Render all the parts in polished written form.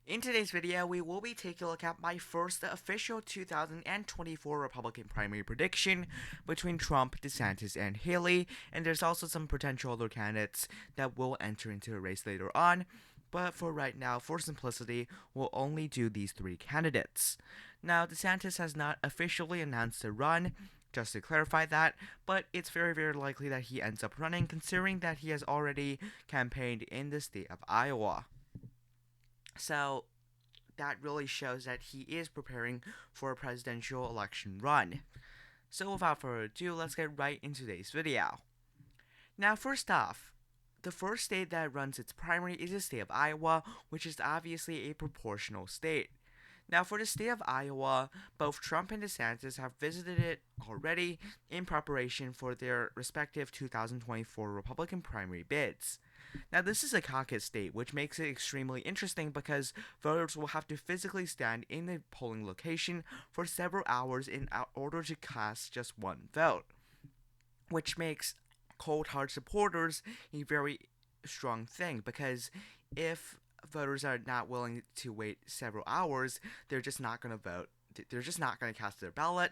In today's video, we will be taking a look at my first official 2024 Republican primary prediction between Trump, DeSantis, and Haley, and there's also some potential other candidates that will enter into the race later on. But for right now, for simplicity, we'll only do these three candidates. Now, DeSantis has not officially announced a run, just to clarify that, but it's very likely that he ends up running considering that he has already campaigned in the state of Iowa. So that really shows that he is preparing for a presidential election run. So without further ado, let's get right into today's video. Now, first off, the first state that runs its primary is the state of Iowa, which is obviously a proportional state. Now, for the state of Iowa, both Trump and DeSantis have visited it already in preparation for their respective 2024 Republican primary bids. Now, this is a caucus state, which makes it extremely interesting because voters will have to physically stand in the polling location for several hours in order to cast just one vote, which makes cold hard supporters a very strong thing because if voters are not willing to wait several hours, they're just not going to vote. They're just not going to cast their ballot.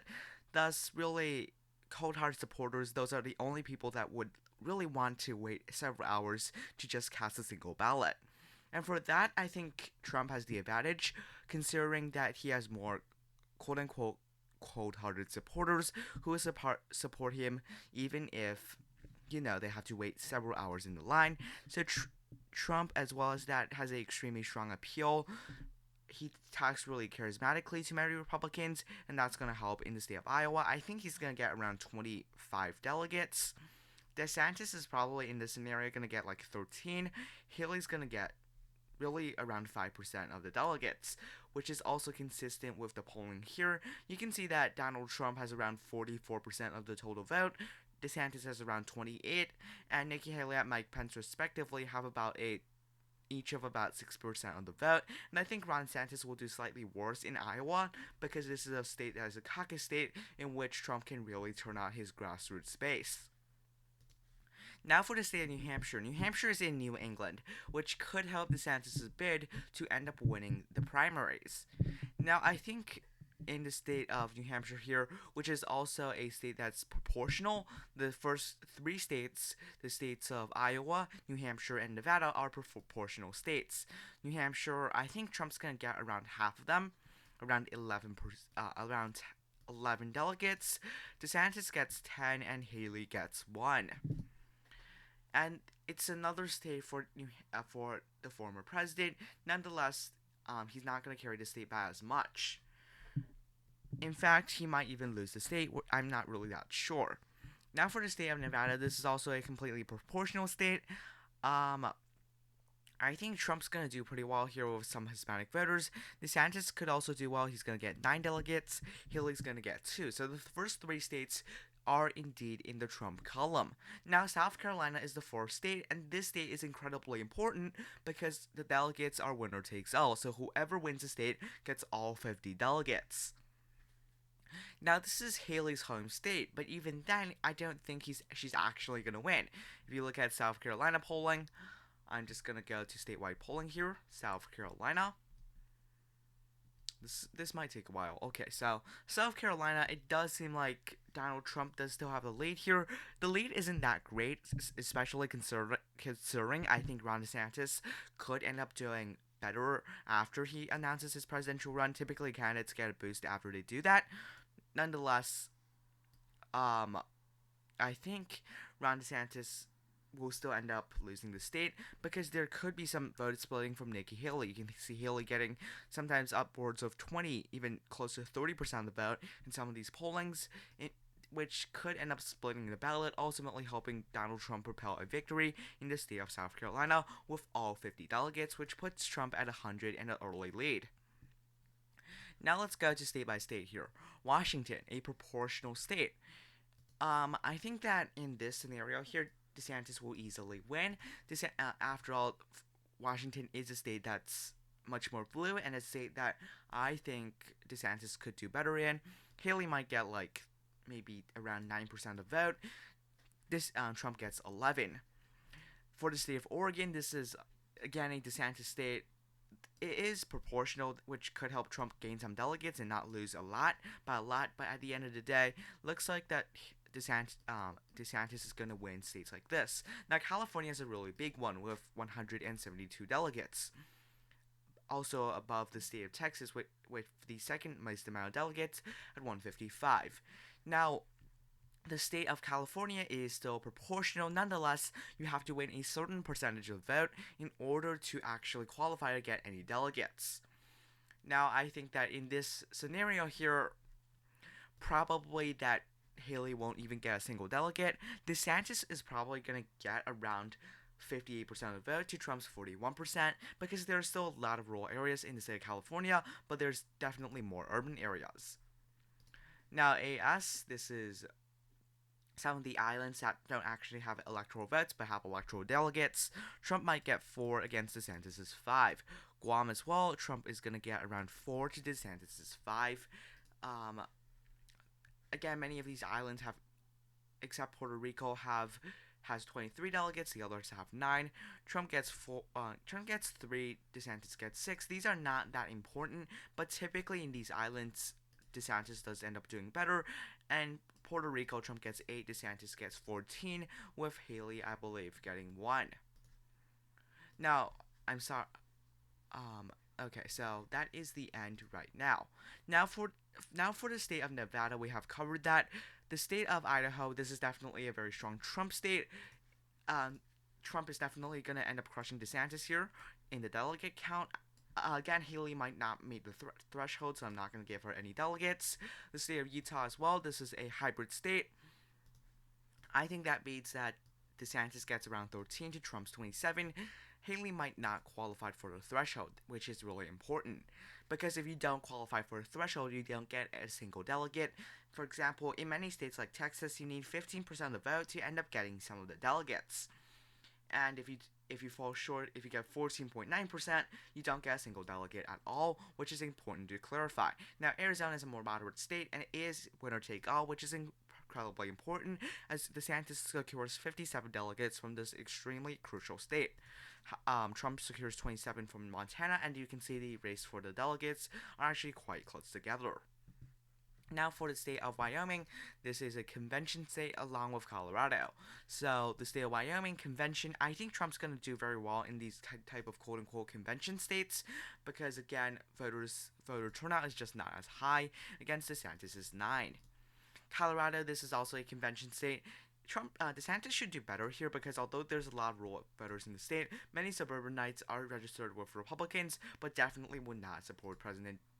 Thus, really, cold hard supporters, those are the only people that would really want to wait several hours to just cast a single ballot. And for that, I think Trump has the advantage, considering that he has more quote unquote cold hearted supporters who will support him even if, they have to wait several hours in the line. So Trump, as well as that, has an extremely strong appeal. He talks really charismatically to many Republicans, and that's going to help in the state of Iowa. I think he's going to get around 25 delegates. DeSantis is probably in this scenario going to get like 13. Haley's going to get really around 5% of the delegates, which is also consistent with the polling here. You can see that Donald Trump has around 44% of the total vote. DeSantis has around 28, and Nikki Haley and Mike Pence respectively have each of about 6% of the vote. And I think Ron DeSantis will do slightly worse in Iowa because this is a state that is a caucus state in which Trump can really turn out his grassroots base. Now for the state of New Hampshire. New Hampshire is in New England, which could help DeSantis' bid to end up winning the primaries. Now, I think in the state of New Hampshire here, which is also a state that's proportional, the first three states, the states of Iowa, New Hampshire, and Nevada, are proportional states. New Hampshire, I think Trump's gonna get around half of them, around 11 delegates. DeSantis gets 10, and Haley gets 1. And it's another state for the former president. Nonetheless, he's not going to carry the state by as much. In fact, he might even lose the state. I'm not really that sure. Now for the state of Nevada, this is also a completely proportional state. I think Trump's going to do pretty well here with some Hispanic voters. DeSantis could also do well. He's going to get 9 delegates. Haley's going to get 2. So the first 3 states are indeed in the Trump column. Now, South Carolina is the fourth state, and this state is incredibly important because the delegates are winner takes all. So whoever wins the state gets all 50 delegates. Now, this is Haley's home state, but even then, I don't think she's actually going to win. If you look at South Carolina polling, I'm just going to go to statewide polling here, South Carolina. This might take a while. Okay, so South Carolina, it does seem like Donald Trump does still have the lead here. The lead isn't that great, especially considering I think Ron DeSantis could end up doing better after he announces his presidential run. Typically, candidates get a boost after they do that. Nonetheless, I think Ron DeSantis will still end up losing the state because there could be some vote splitting from Nikki Haley. You can see Haley getting sometimes upwards of 20, even close to 30% of the vote in some of these pollings, which could end up splitting the ballot, ultimately helping Donald Trump propel a victory in the state of South Carolina with all 50 delegates, which puts Trump at 100 and an early lead. Now let's go to state by state here. Washington, a proportional state. I think that in this scenario here, DeSantis will easily win. After all, Washington is a state that's much more blue and a state that I think DeSantis could do better in. Haley might get like maybe around 9% of the vote. Trump gets 11. For the state of Oregon, this is again a DeSantis state. It is proportional, which could help Trump gain some delegates and not lose a lot. But at the end of the day, looks like that DeSantis is going to win states like this. Now, California is a really big one with 172 delegates, also above the state of Texas with the second most amount of delegates at 155. Now, the state of California is still proportional. Nonetheless, you have to win a certain percentage of the vote in order to actually qualify to get any delegates. Now, I think that in this scenario here, probably that Haley won't even get a single delegate. DeSantis is probably going to get around 58% of the vote to Trump's 41%, because there's still a lot of rural areas in the state of California, but there's definitely more urban areas. Now, AS, this is some of the islands that don't actually have electoral votes but have electoral delegates. Trump might get 4 against DeSantis' 5. Guam as well, Trump is going to get around 4 to DeSantis' 5. Again, many of these islands have, except Puerto Rico, has 23 delegates. The others have 9. Trump gets 3. DeSantis gets 6. These are not that important, but typically in these islands, DeSantis does end up doing better. And Puerto Rico, Trump gets 8. DeSantis gets 14. With Haley, I believe, getting 1. Now, I'm sorry. Okay, so that is the end right now. Now for the state of Nevada, we have covered that. The state of Idaho, this is definitely a very strong Trump state. Trump is definitely going to end up crushing DeSantis here in the delegate count. Again, Haley might not meet the threshold, so I'm not going to give her any delegates. The state of Utah as well, this is a hybrid state. I think that means that DeSantis gets around 13 to Trump's 27. Haley might not qualify for the threshold, which is really important, because if you don't qualify for the threshold, you don't get a single delegate. For example, in many states like Texas, you need 15% of the vote to end up getting some of the delegates. And if you fall short, if you get 14.9%, you don't get a single delegate at all, which is important to clarify. Now, Arizona is a more moderate state, and it is winner take all, which is incredibly important, as DeSantis secures 57 delegates from this extremely crucial state. Trump secures 27 from Montana, and you can see the race for the delegates are actually quite close together. Now for the state of Wyoming, this is a convention state along with Colorado. So the state of Wyoming convention, I think Trump's going to do very well in these type of quote-unquote convention states, because again, voter turnout is just not as high. Against DeSantis is 9. Colorado, this is also a convention state. DeSantis should do better here, because although there's a lot of rural voters in the state, many suburbanites are registered with Republicans, but definitely would not support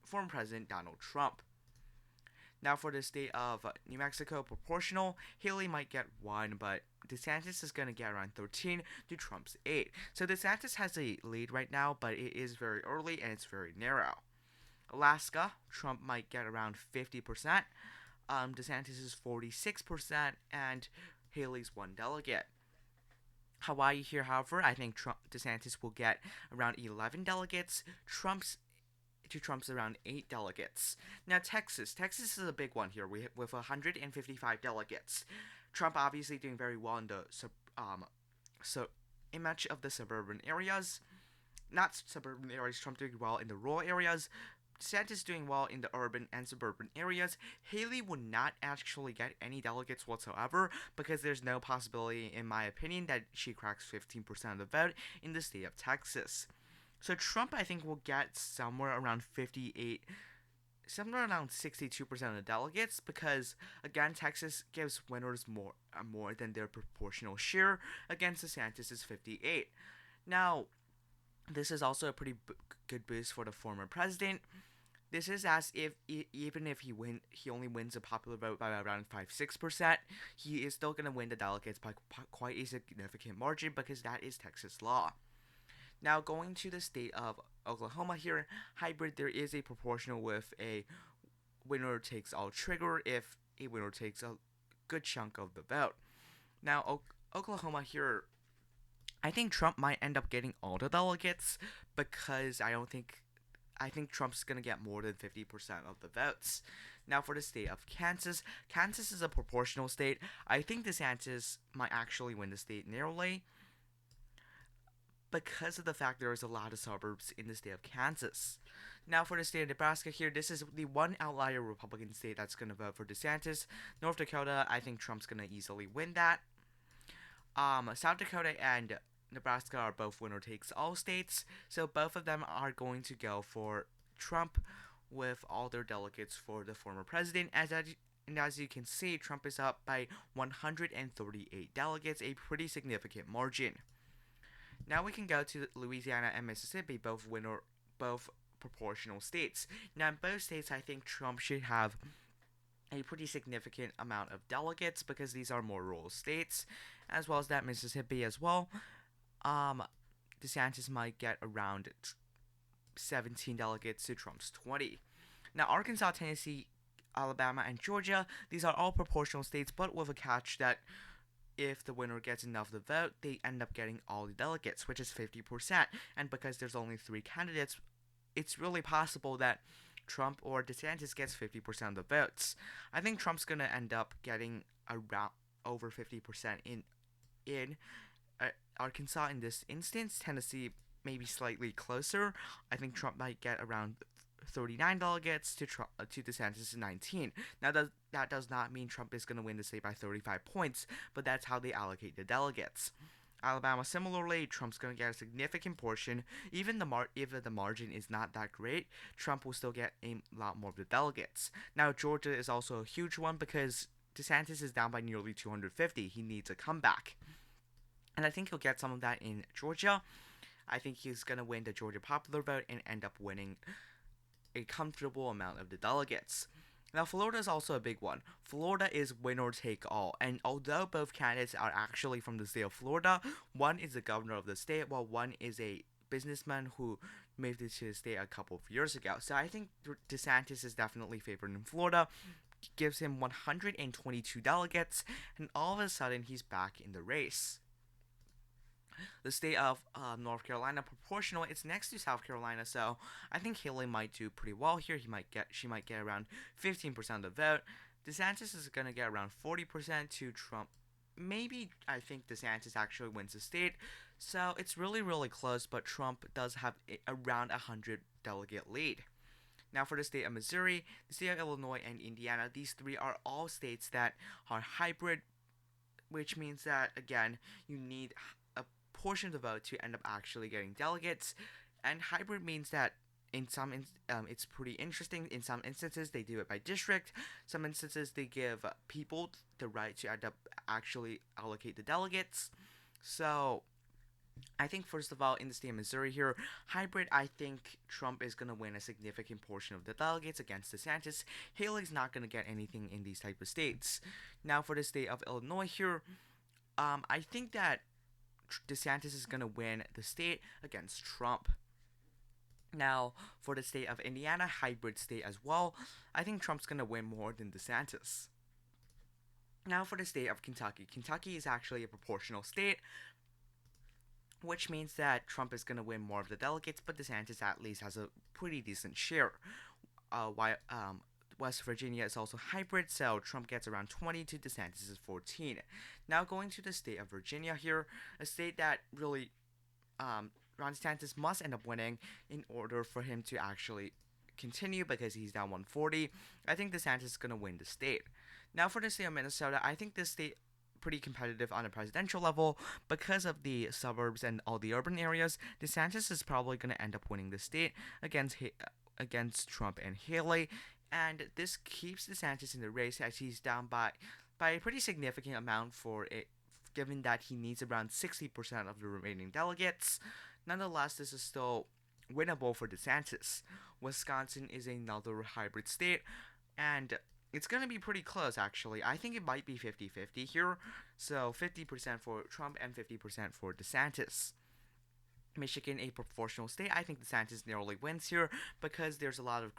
former President Donald Trump. Now for the state of New Mexico proportional, Haley might get 1, but DeSantis is going to get around 13 to Trump's 8. So DeSantis has a lead right now, but it is very early and it's very narrow. Alaska, Trump might get around 50%. DeSantis is 46%, and Haley's 1 delegate. Hawaii here, however, I think DeSantis will get around 11 delegates. Trump's around 8 delegates. Now Texas is a big one here with 155 delegates. Trump obviously doing very well in in much of the suburban areas. Not suburban areas, Trump doing well in the rural areas. DeSantis doing well in the urban and suburban areas. Haley would not actually get any delegates whatsoever, because there's no possibility, in my opinion, that she cracks 15% of the vote in the state of Texas. So Trump, I think, will get somewhere around 62% of the delegates, because, again, Texas gives winners more than their proportional share. Against DeSantis is 58. Now, this is also a pretty good boost for the former president. This is as if even if he only wins a popular vote by around 5-6%, he is still going to win the delegates by quite a significant margin, because that is Texas law. Now going to the state of Oklahoma here, hybrid, there is a proportional with a winner takes all trigger if a winner takes a good chunk of the vote. Now Oklahoma here, I think Trump might end up getting all the delegates, because I think Trump's going to get more than 50% of the votes. Now for the state of Kansas. Kansas is a proportional state. I think DeSantis might actually win the state narrowly. because of the fact there is a lot of suburbs in the state of Kansas. Now, for the state of Nebraska here, this is the one outlier Republican state that's going to vote for DeSantis. North Dakota, I think Trump's going to easily win that. South Dakota and Nebraska are both winner takes all states, so both of them are going to go for Trump with all their delegates for the former president. And as you can see, Trump is up by 138 delegates, a pretty significant margin. Now we can go to Louisiana and Mississippi, both proportional states. Now in both states, I think Trump should have a pretty significant amount of delegates because these are more rural states, as well as that Mississippi as well. DeSantis might get around 17 delegates to Trump's 20. Now Arkansas, Tennessee, Alabama, and Georgia, these are all proportional states, but with a catch that if the winner gets enough of the vote, they end up getting all the delegates, which is 50%. And because there's only 3 candidates, it's really possible that Trump or DeSantis gets 50% of the votes. I think Trump's going to end up getting around over 50% in Arkansas in this instance. Tennessee maybe slightly closer. I think Trump might get around 39 delegates to DeSantis 19. Now that does not mean Trump is going to win the state by 35 points, but that's how they allocate the delegates. Alabama, similarly, Trump's going to get a significant portion. Even if the margin is not that great, Trump will still get a lot more of the delegates. Now, Georgia is also a huge one because DeSantis is down by nearly 250. He needs a comeback. And I think he'll get some of that in Georgia. I think he's going to win the Georgia popular vote and end up winning a comfortable amount of the delegates. Now, Florida is also a big one. Florida is winner take all, and although both candidates are actually from the state of Florida, one is the governor of the state, while one is a businessman who moved to the state a couple of years ago. So I think DeSantis is definitely favored in Florida, gives him 122 delegates, and all of a sudden he's back in the race. The state of North Carolina, proportional, it's next to South Carolina, so I think Haley might do pretty well here. She might get around 15% of the vote. DeSantis is gonna get around 40% to Trump. Maybe I think DeSantis actually wins the state, so it's really close. But Trump does have around 100 delegate lead. Now for the state of Missouri, the state of Illinois, and Indiana, these 3 are all states that are hybrid, which means that again you need portion of the vote to end up actually getting delegates. And hybrid means that in some it's pretty interesting. In some instances they do it by district. Some instances they give people the right to end up actually allocate the delegates. So I think first of all in the state of Missouri here, hybrid, I think Trump is going to win a significant portion of the delegates against DeSantis. Haley's not going to get anything in these type of states. Now for the state of Illinois here, I think that DeSantis is going to win the state against Trump. Now, for the state of Indiana, hybrid state as well, I think Trump's going to win more than DeSantis. Now, for the state of Kentucky. Kentucky is actually a proportional state, which means that Trump is going to win more of the delegates, but DeSantis at least has a pretty decent share. West Virginia is also hybrid, so Trump gets around 20 to DeSantis is 14. Now going to the state of Virginia here, a state that really Ron DeSantis must end up winning in order for him to actually continue because he's down 140. I think DeSantis is going to win the state. Now for the state of Minnesota, I think this state pretty competitive on a presidential level because of the suburbs and all the urban areas. DeSantis is probably going to end up winning the state against Trump and Haley. And this keeps DeSantis in the race as he's down by a pretty significant amount for it, given that he needs around 60% of the remaining delegates. Nonetheless, this is still winnable for DeSantis. Wisconsin is another hybrid state, and it's going to be pretty close, actually. I think it might be 50-50 here, so 50% for Trump and 50% for DeSantis. Michigan, a proportional state, I think DeSantis narrowly wins here because there's a lot of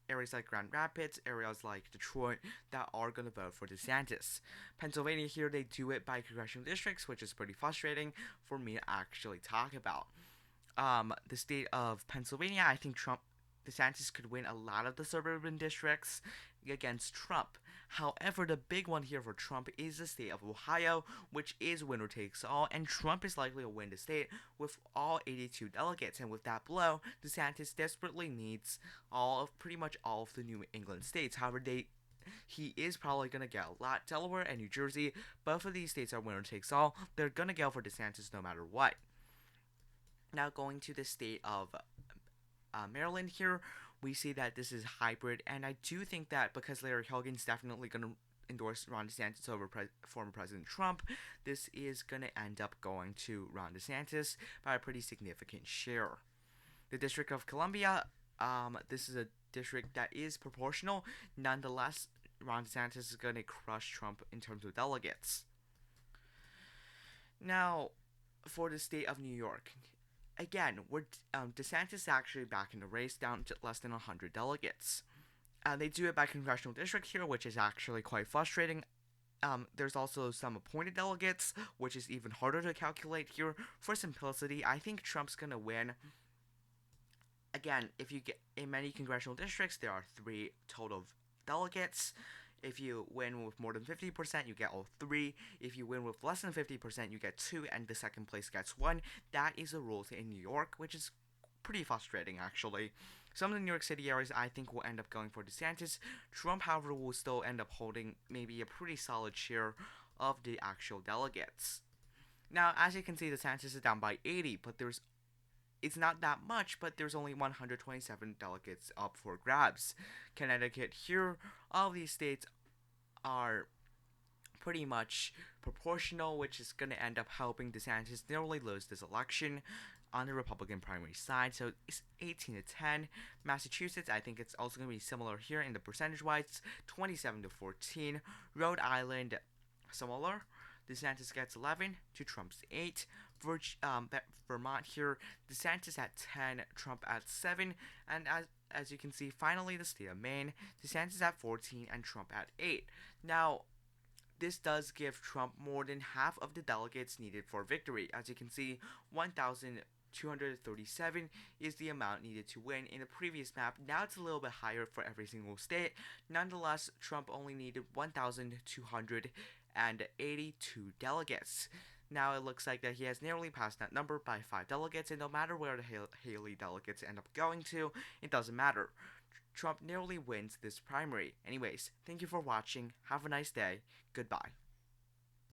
areas like Grand Rapids, areas like Detroit that are going to vote for DeSantis. Pennsylvania here, they do it by congressional districts, which is pretty frustrating for me to actually talk about. The state of Pennsylvania, I think DeSantis could win a lot of the suburban districts against Trump. However, the big one here for Trump is the state of Ohio, which is winner takes all, and Trump is likely to win the state with all 82 delegates. And with that blow, DeSantis desperately needs pretty much all of the New England states. However, he is probably going to get a lot. Delaware and New Jersey, both of these states are winner takes all. They're going to go for DeSantis no matter what. Now going to the state of Maryland here, we see that this is hybrid, and I do think that because Larry Hogan's definitely going to endorse Ron DeSantis over former President Trump, this is going to end up going to Ron DeSantis by a pretty significant share. The District of Columbia, this is a district that is proportional. Nonetheless, Ron DeSantis is going to crush Trump in terms of delegates. Now, for the state of New York, again, DeSantis actually back in the race, down to less than 100 delegates. They do it by congressional district here, which is actually quite frustrating. There's also some appointed delegates, which is even harder to calculate here. For simplicity, I think Trump's going to win. Again, if you get in many congressional districts, there are 3 total delegates. If you win with more than 50%, you get all 3. If you win with less than 50%, you get 2, and the second place gets 1. That is the rules in New York, which is pretty frustrating, actually. Some of the New York City areas I think will end up going for DeSantis. Trump, however, will still end up holding maybe a pretty solid share of the actual delegates. Now, as you can see, DeSantis is down by 80, but it's not that much, but there's only 127 delegates up for grabs. Connecticut here, all of these states are pretty much proportional, which is going to end up helping DeSantis narrowly lose this election on the Republican primary side. So it's 18-10. Massachusetts, I think it's also going to be similar here in the percentage-wise, 27-14. Rhode Island, similar. DeSantis gets 11 to Trump's 8. Vermont here, DeSantis at 10, Trump at 7, and as you can see, finally the state of Maine, DeSantis at 14 and Trump at 8. Now, this does give Trump more than half of the delegates needed for victory. As you can see, 1,237 is the amount needed to win in the previous map. Now it's a little bit higher for every single state. Nonetheless, Trump only needed 1,282 delegates. Now it looks like that he has nearly passed that number by 5 delegates, and no matter where the Haley delegates end up going to, it doesn't matter. Trump nearly wins this primary. Anyways, thank you for watching. Have a nice day. Goodbye.